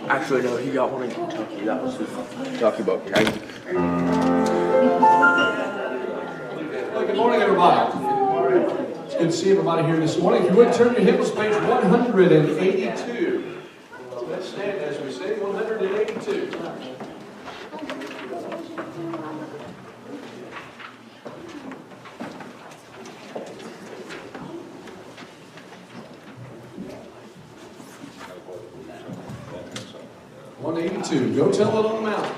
Actually, no, he got one in Kentucky. That was his talking about Kentucky. Well, good morning, everybody. It's good to see everybody here this morning. If you would turn your hymns, page 182. Let's stand as we sing 182. Go tell it on the mountain.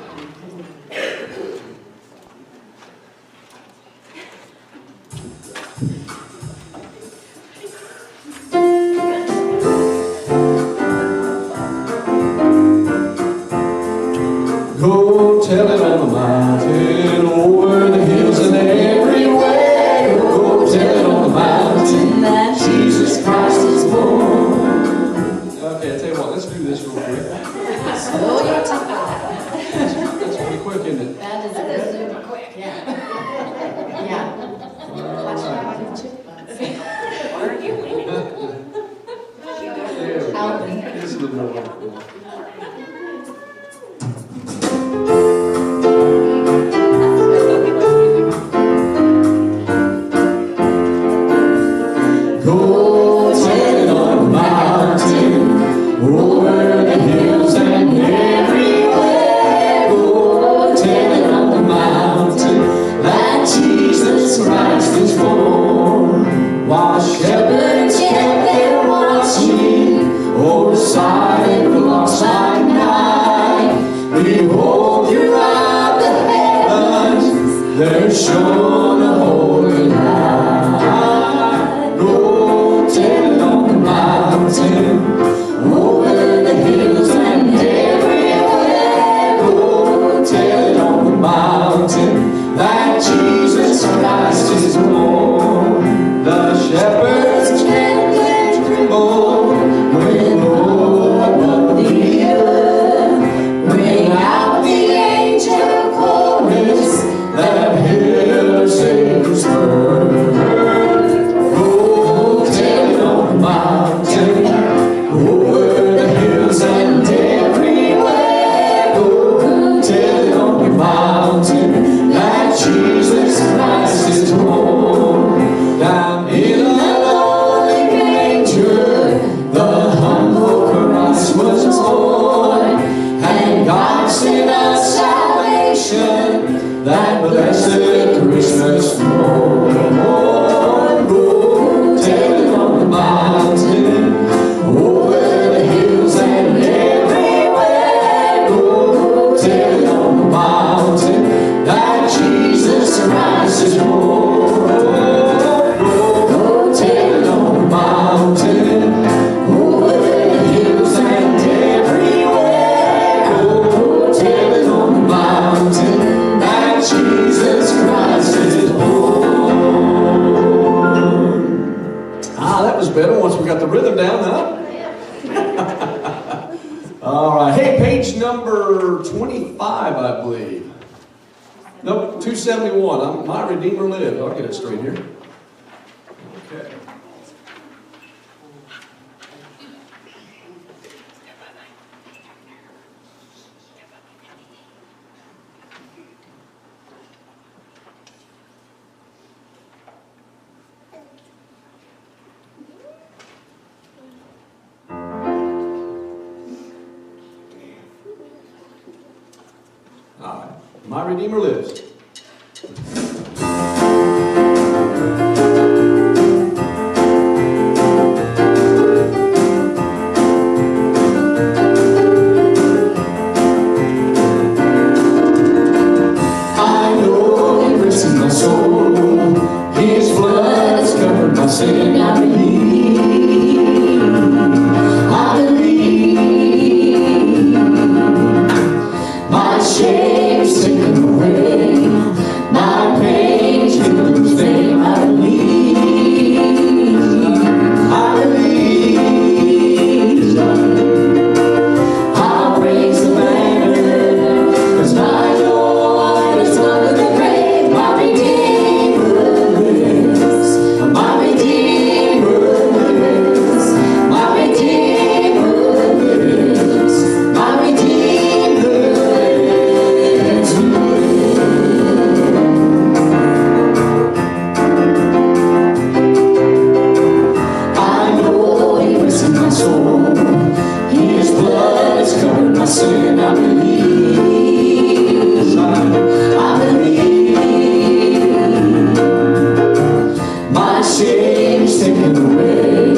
Go tell it on the mountain, over the hills and everywhere. Go tell it on the mountain that Jesus Christ is born. Okay, I tell you what, let's do this real quick. Slow your tempo. That's pretty quick, isn't it? That is super quick, yeah. Yeah. Watch out for the chipmunks. Why are you leaning? Out. This is a little more wonderful. Go tell it on the mountain, over the hills and everywhere. Go tell it on the mountain that Jesus Christ is born. While shepherds kept their watching over silent flocks by night, behold, throughout the heavens there shone a holy light. Go tell it on the mountain, over the hills and everywhere. Go tell it on the mountain that Jesus Christ is born. The shepherds kept their tremble when low above the earth ring out the angel chorus that hailed our Savior's birth. Go tell it on the mountain, over the hills and everywhere. Go tell it on the mountain that Jesus Christ is born. Down in a lonely manger, the humble Christ was born, and God sent us salvation, that blessed Christmas morn. Go tell it on the mountain, over the hills and everywhere. Go tell it on the mountain that Jesus Christ is born. Go tell it on the mountain, over the hills and everywhere. Go tell it on the mountain that Jesus Christ is born. That was better once we got the rhythm down, huh? All right. Hey, page number 25, I believe. Nope, 271. My Redeemer lived. I'll get it straight here. Okay. All right. My Redeemer lives. I know He rescued my soul. His blood has covered my sin. I believe. I believe. My shame is taken away. My pain is given His name. I believe. I believe. I'll raise the banner, 'cause my Lord is under the grave. My Redeemer lives. My Redeemer lives. My Redeemer lives. My Redeemer lives. I know He rescued my soul. His blood has covered my sin. I believe. I believe. My shame is taken away.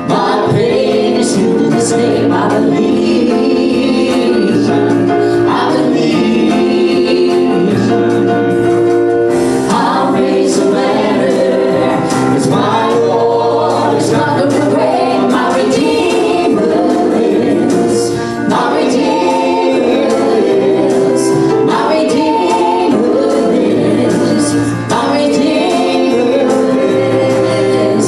My pain is healed in His name. I believe. I believe. I'll raise a banner, 'cause my Lord is not the grave. My Redeemer lives. My Redeemer lives. My Redeemer lives. My Redeemer lives.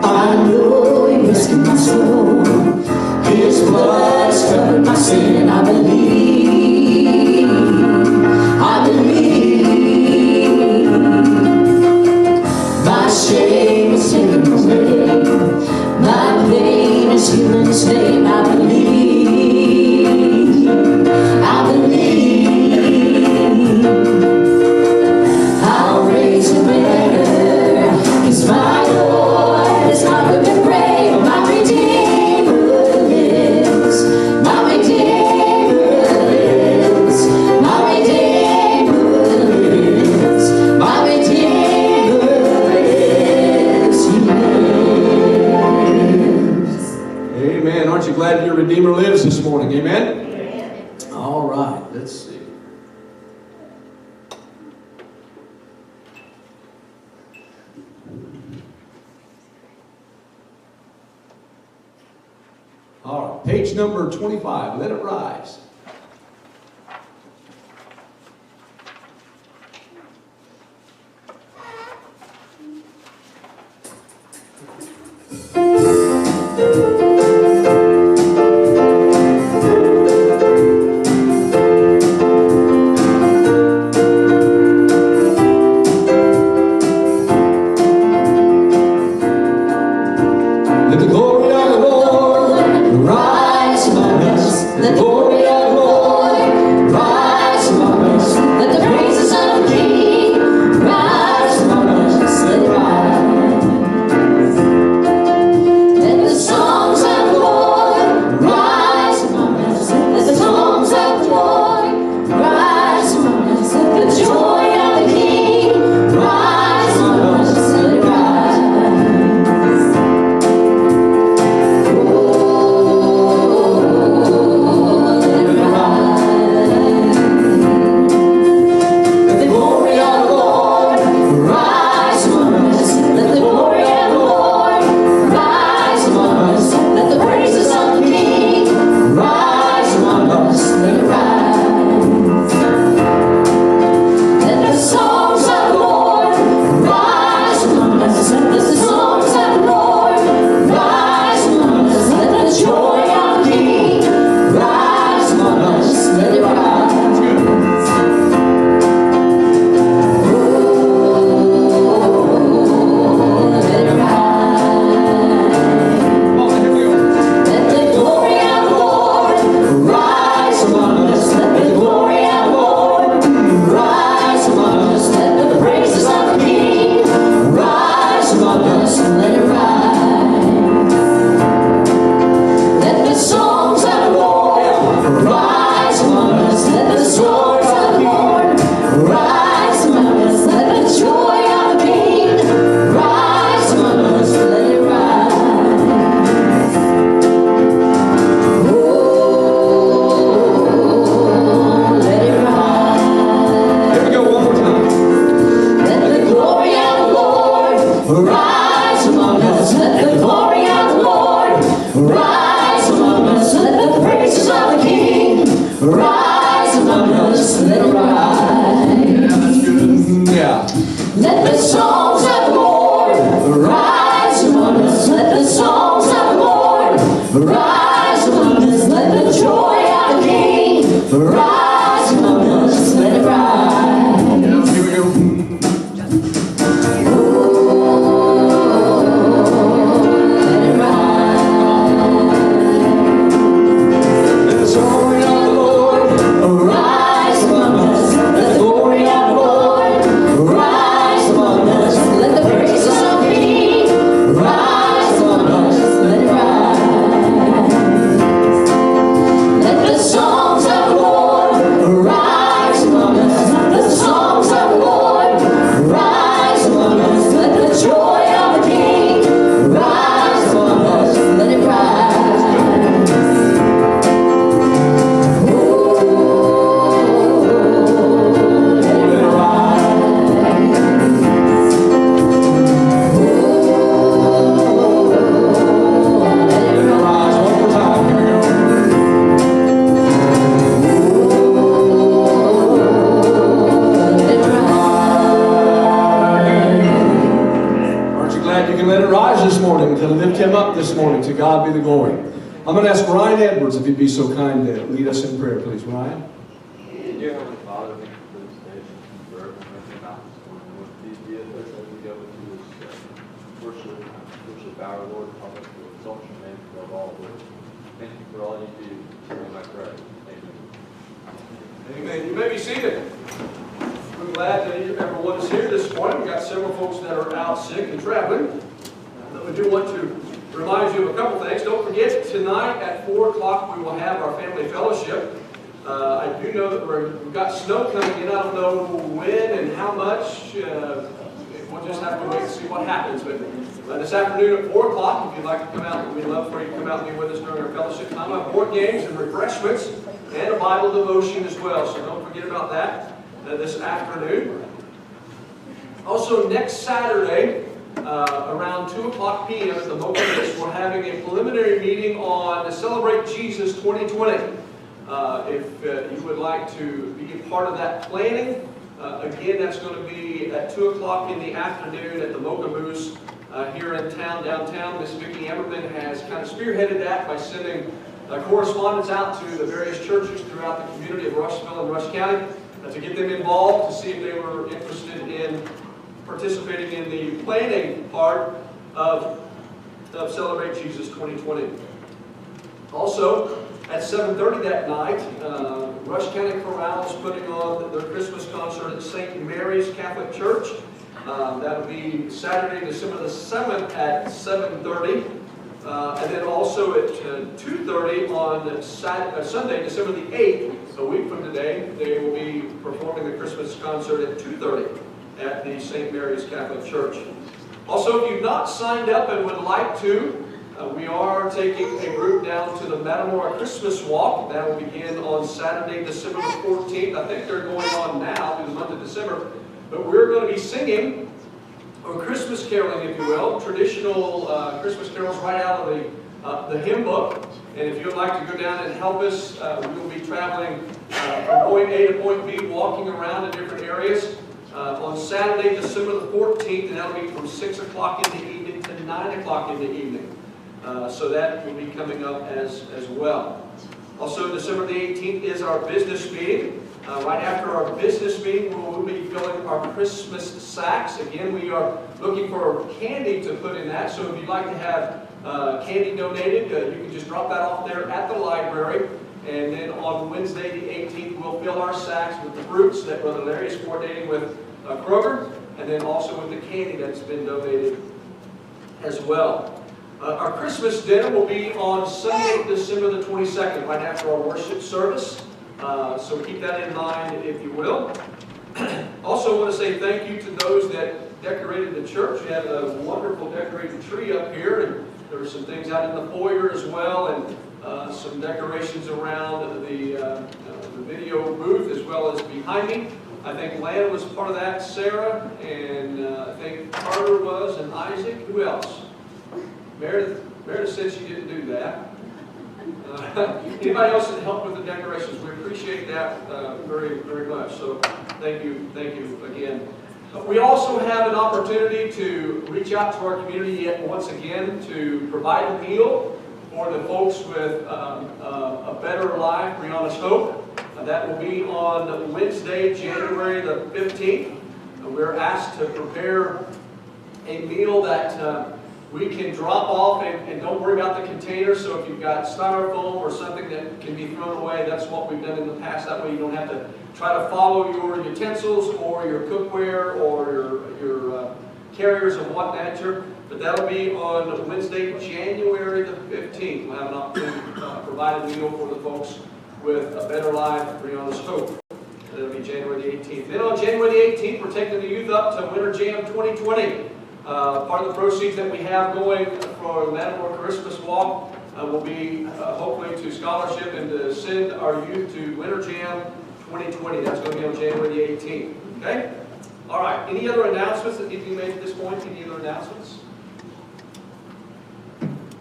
I know He rescued my soul. His blood has covered my sin. I believe. I believe. My shame is taken away. My pain is healed in His name. I believe. I believe. I'll raise a banner, 'cause my Lord is not in the grave. My Redeemer lives. My Redeemer lives. My Redeemer lives. My Redeemer lives. He lives. Amen. Aren't you glad your Redeemer lives this morning? Amen? All right. Let's see. All right, page number 25, Let It Rise. Let the glory of the Lord rise among us. The glory of Rise among us, let the joy of the King. Rise among us, let it rise. Now, here we go. To God be the glory. I'm going to ask Ryan Edwards if he'd be so kind to lead us in prayer, please. Ryan? Dear Heavenly Father, thank you for this day, for everyone that's about this morning. Lord, please be with us as we go into this worship hour, Lord. Help us to exalt your name above all, Lord. Thank you for all you do. In my prayer. Amen. Amen. You may be seated. We're glad that everyone is here this morning. We've got several folks that are out sick and traveling. But we do want to remind you of a couple things. Don't forget, tonight at 4 o'clock we will have our family fellowship. I do know that we've got snow coming in. I don't know when and how much. We'll just have to wait and see what happens. But this afternoon at 4 o'clock, if you'd like to come out, we'd love for you to come out and be with us during our fellowship time. I have board games and refreshments and a Bible devotion as well. So don't forget about that this afternoon. Also, next Saturday, around 2 o'clock p.m. at the Mocha List, we're having a preliminary meeting on Celebrate Jesus 2020. If you would like to be a part of that planning, again, that's going to be at 2 o'clock in the afternoon at the Mocha Moose here in town, downtown. Miss Vicki Emmerman has kind of spearheaded that by sending correspondence out to the various churches throughout the community of Rushville and Rush County to get them involved, to see if they were interested in participating in the planning part of Celebrate Jesus 2020. Also, at 7:30 that night, Rush County Chorale is putting on their Christmas concert at St. Mary's Catholic Church. That'll be Saturday, December the 7th at 7:30. And then also at 2:30 on Sunday, December the 8th, a week from today, they will be performing the Christmas concert at 2:30 at the St. Mary's Catholic Church. Also, if you've not signed up and would like to, we are taking a group down to the Metamora Christmas Walk. That will begin on Saturday, December the 14th. I think they're going on now through the month of December. But we're going to be singing, or Christmas caroling, if you will, traditional Christmas carols right out of the hymn book. And if you'd like to go down and help us, we will be traveling from point A to point B, walking around in different areas. On Saturday, December the 14th, and that'll be from 6 o'clock in the evening to 9 o'clock in the evening. So that will be coming up as well. Also, December the 18th is our business meeting. Right after our business meeting, we'll be filling our Christmas sacks. Again, we are looking for candy to put in that. So if you'd like to have candy donated, you can just drop that off there at the library. And then on Wednesday the 18th, we'll fill our sacks with the fruits that Brother Larry is coordinating with Kroger, and then also with the candy that's been donated as well. Our Christmas dinner will be on Sunday, December the 22nd, right after our worship service. So keep that in mind, if you will. Also want to say thank you to those that decorated the church. We had a wonderful decorated tree up here, and there were some things out in the foyer as well, and some decorations around the video booth as well as behind me. I think Lan was part of that, Sarah, and I think Carter was, and Isaac. Who else? Meredith said she didn't do that. Anybody else that helped with the decorations? We appreciate that very, very much. So thank you again. We also have an opportunity to reach out to our community yet once again to provide a meal for the folks folks with A Better Life, Brianna's Hope. That will be on Wednesday, January the 15th. We're asked to prepare a meal that we can drop off and don't worry about the container. So if you've got styrofoam or something that can be thrown away, that's what we've done in the past. That way you don't have to try to follow your utensils or your cookware or your carriers of what nature. But that'll be on Wednesday, January the 15th. We'll have an opportunity to provide a meal for the folks with A Better Life, Brianna's Hope. That'll be January the 18th. Then on January the 18th, we're taking the youth up to Winter Jam 2020. Part of the proceeds that we have going for the Matador Christmas Walk will be hopefully to scholarship and to send our youth to Winter Jam 2020. That's going to be on January the 18th. Okay? All right. Any other announcements that need to be made at this point? Any other announcements?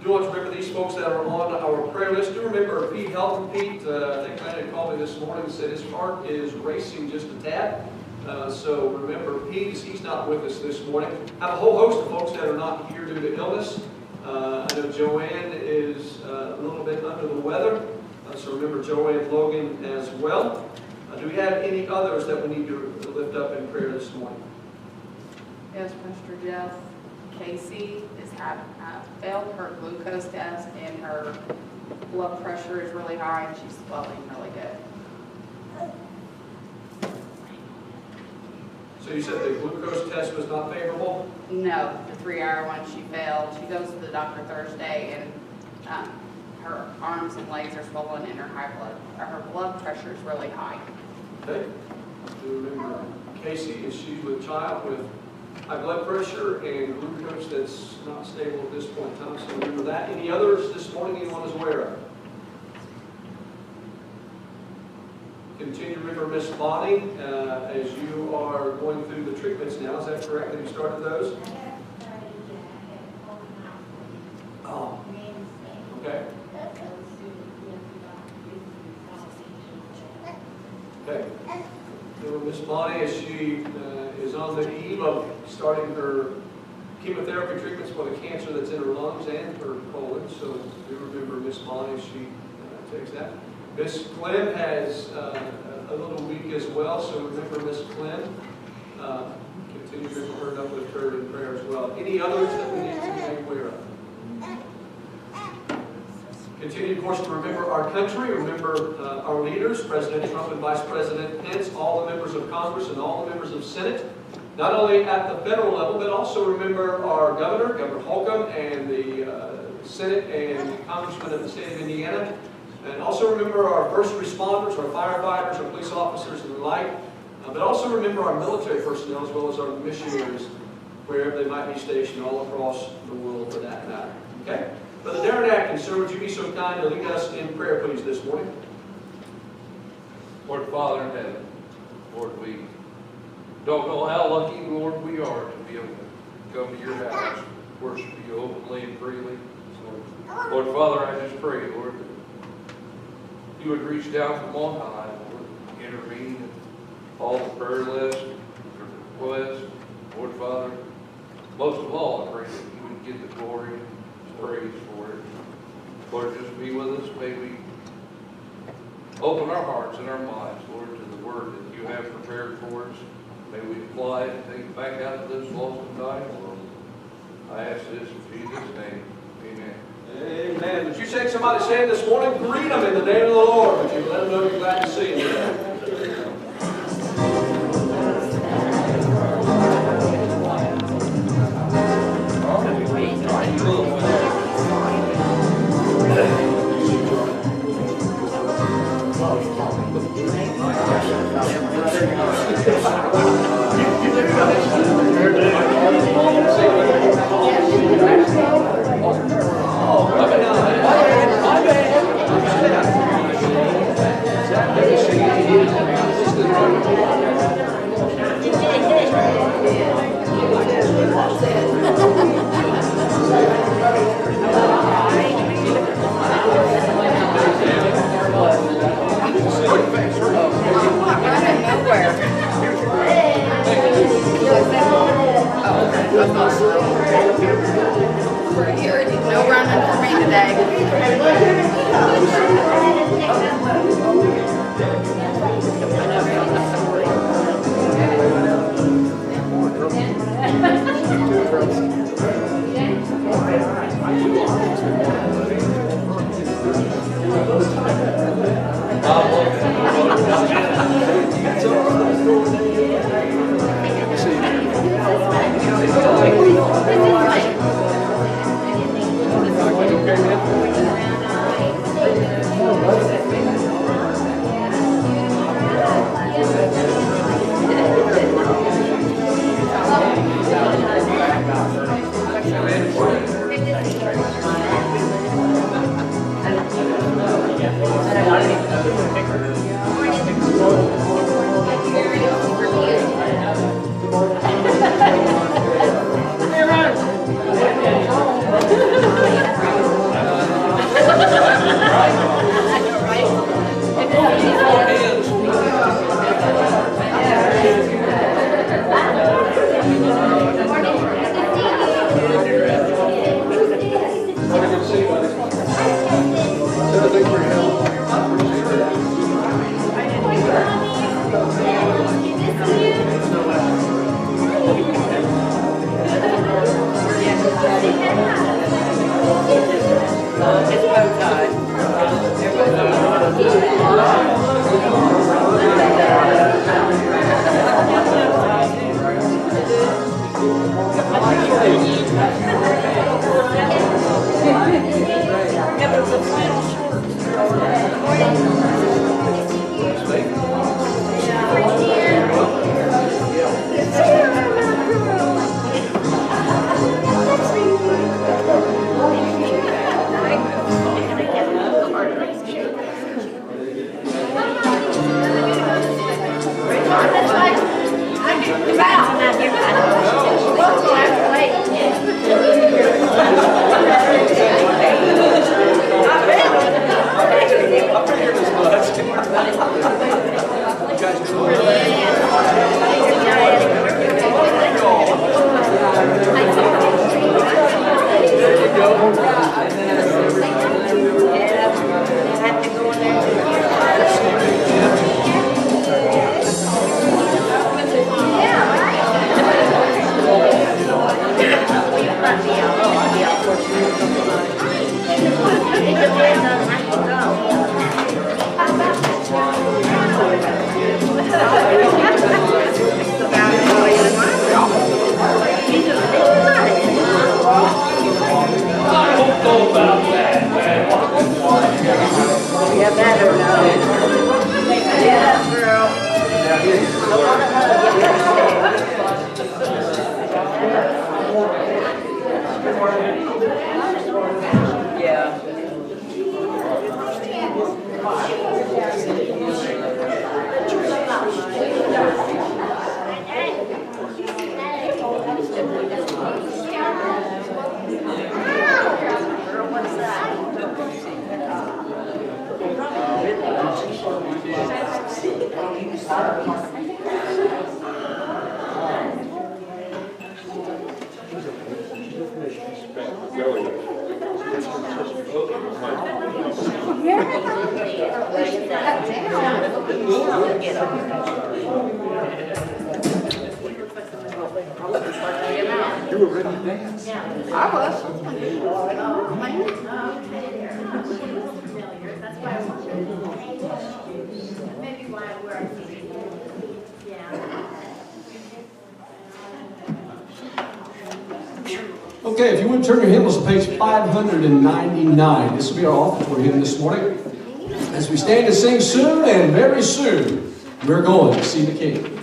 Do want to remember these folks that are on our prayer list. Do remember Pete Helton. Pete, I think Brandon called me this morning and said his heart is racing just a tad. So remember Pete, he's not with us this morning. I have a whole host of folks that are not here due to illness. I know Joanne is a little bit under the weather. So remember Joanne Logan as well. Do we have any others that we need to lift up in prayer this morning? Yes, Mr. Jeff. Casey has failed her glucose test and her blood pressure is really high and she's swelling really good. So you said the glucose test was not favorable? No, the 3-hour one she failed. She goes to the doctor Thursday and her arms and legs are swollen and her blood pressure is really high. Okay. Do remember Casey, is she with child with high blood pressure and glucose that's not stable at this point in time? So remember that. Any others this morning anyone is aware of? Continue to remember Miss Bonnie as you are going through the treatments now. Is that correct? Have you started those? Oh. Okay. Okay. Remember Miss Bonnie as she is on the eve of starting her chemotherapy treatments for the cancer that's in her lungs and her colon. So do remember Miss Bonnie as she takes that. Miss Clem has a little week as well, so remember Miss Clem. Continue to burn up with her in prayer as well. Any others that we need to be aware of? Continue, of course, to remember our country, remember our leaders, President Trump and Vice President Pence, all the members of Congress and all the members of Senate, not only at the federal level, but also remember our governor, Governor Holcomb, and the Senate and congressmen of the state of Indiana. And also remember our first responders, our firefighters, our police officers, and the like. But also remember our military personnel as well as our missionaries, wherever they might be stationed all across the world for that matter. Okay? Brother Darren Atkins, sir, would you be so kind to lead us in prayer, please, this morning? Lord Father in heaven, Lord, we don't know how lucky, Lord, we are to be able to come to your house, worship you openly and freely. Lord Father, I just pray, Lord, that you would reach down from on high, Lord, intervene in all the prayer lists, requests. Lord Father, most of all, I pray that you would get the glory and praise for it. Lord, just be with us. May we open our hearts and our minds, Lord, to the word that you have prepared for us. May we apply it and take it back out of this lost and dying world. I ask this in Jesus' name. Amen. Amen. Would you shake somebody's hand this morning? Greet them in the name of the Lord. Would you let them know you're glad to see them? My bad. You were ready to dance. I was. That's why I wanted. Maybe why I wear it. Okay, if you would turn your hymnals to page 599. This will be our offertory hymn this morning. As we stand to sing soon and very soon, we're going to see the King.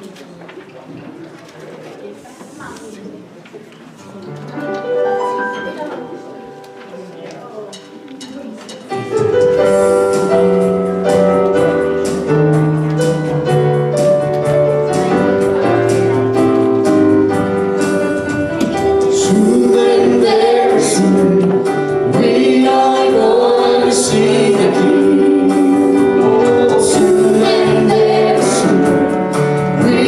We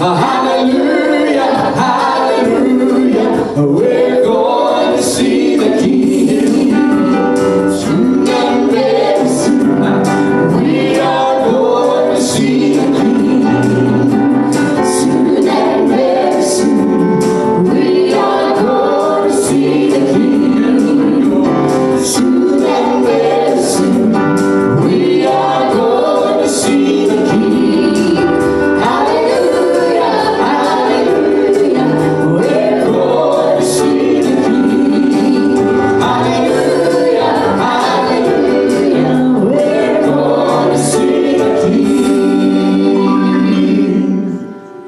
Hallelujah, hallelujah. We're going to see the King. Soon and very soon, we are going to see the King. Soon and very soon, we are going to see the King. Soon and very soon, we are going to see the King. Hallelujah, hallelujah, we're going to see the King. Hallelujah, hallelujah, we're going to see the King.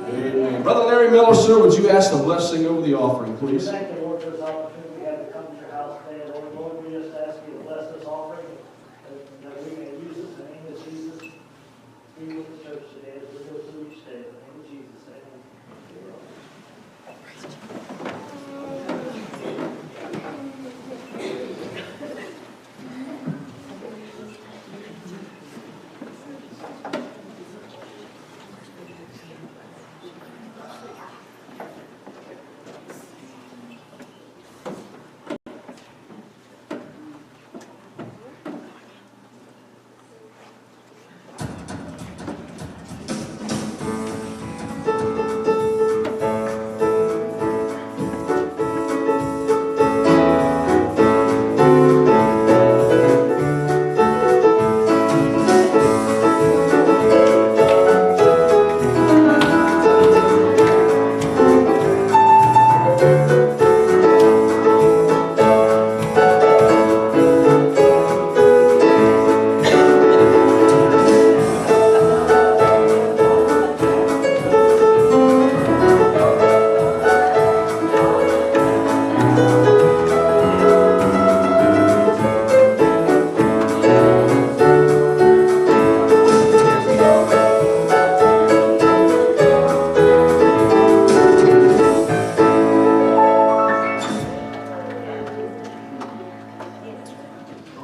Amen. Brother Larry Miller, sir, would you ask the blessing over the offering, please? Thank you, Lord, for this opportunity we have to come to your house today. Lord, we just ask you to bless this offering, that we may use it in the name of Jesus. Be with the church today as we go through each day. In the name of Jesus, amen.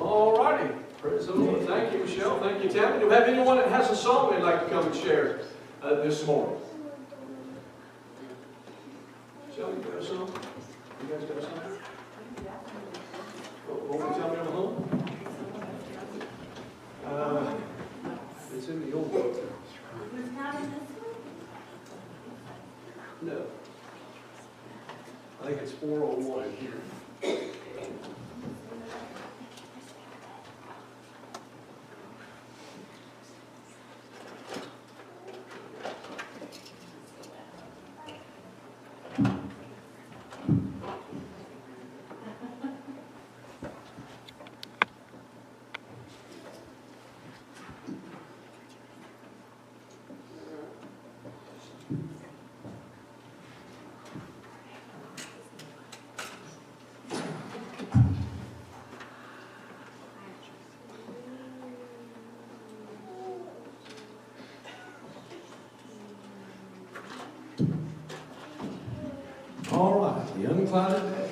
All righty. Praise the Lord. Thank you, Michelle. Thank you, Tammy. Do we have anyone that has a song they'd like to come and share this morning? Michelle, you got a song? You guys got a song? Won't you tell me on the home? It's in the old book. No. I think it's 401 here. All right, the unclouded day.